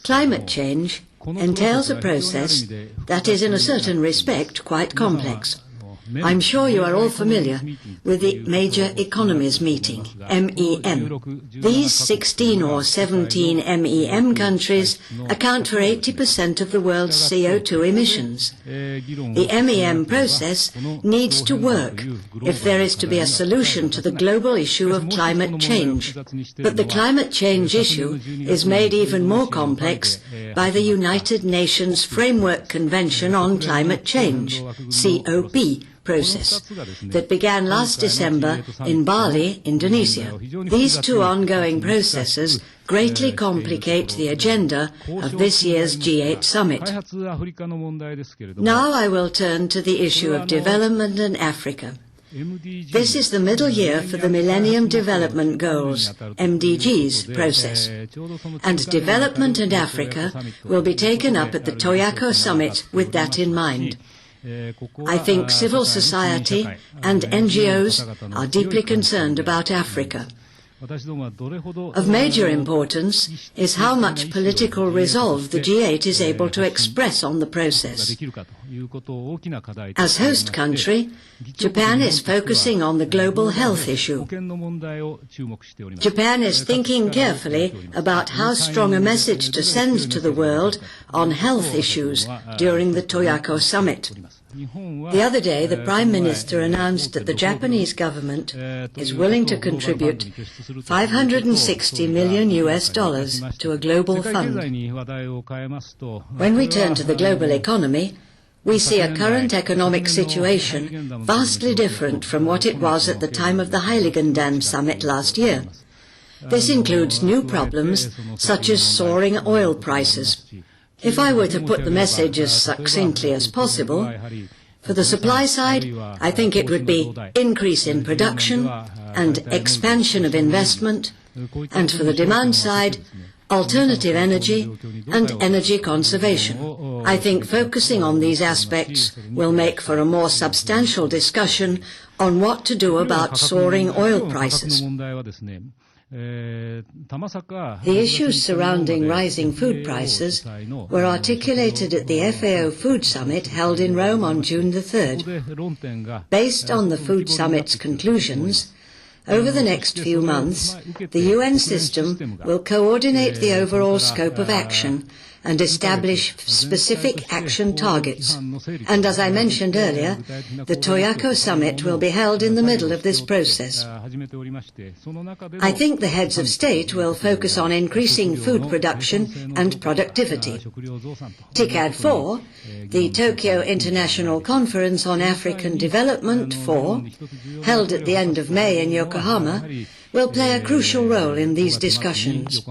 Climate change entails a process that is in a certain respect quite complex. I'm sure you are all familiar with the Major Economies Meeting, MEM. These 16 or 17 MEM countries account for 80% of the world's CO2 emissions. The MEM process needs to work if there is to be a solution to the global issue of climate change. But the climate change issue is made even more complex by the United Nations Framework Convention on Climate Change, COP, process that began last December in Bali, Indonesia. These two ongoing processes greatly complicate the agenda of this year's G8 Summit. Now I will turn to the issue of development in Africa. This is the middle year for the Millennium Development Goals, MDGs, process, and development in Africa will be taken up at the Toyako Summit with that in mind. I think civil society and NGOs are deeply concerned about Africa. Of major importance is how much political resolve the G8 is able to express on the process. As host country, Japan is focusing on the global health issue. Japan is thinking carefully about how strong a message to send to the world on health issues during the Toyako Summit. The other day, the Prime Minister announced that the Japanese government is willing to contribute $560 million to a global fund. When we turn to the global economy, we see a current economic situation vastly different from what it was at the time of the Heiligendamm summit last year. This includes new problems such as soaring oil prices. If I were to put the message as succinctly as possible, for the supply side, I think it would be increase in production and expansion of investment, and for the demand side, alternative energy and energy conservation. I think focusing on these aspects will make for a more substantial discussion on what to do about soaring oil prices. The issues surrounding rising food prices were articulated at the FAO Food Summit held in Rome on June the 3rd. Based on the Food Summit's conclusions, over the next few months, the UN system will coordinate the overall scope of action and establish specific action targets. And as I mentioned earlier, the Toyako Summit will be held in the middle of this process. I think the heads of state will focus on increasing food production and productivity. TICAD 4, the Tokyo International Conference on African Development 4, held at the end of May in Yokohama, will play a crucial role in these discussions.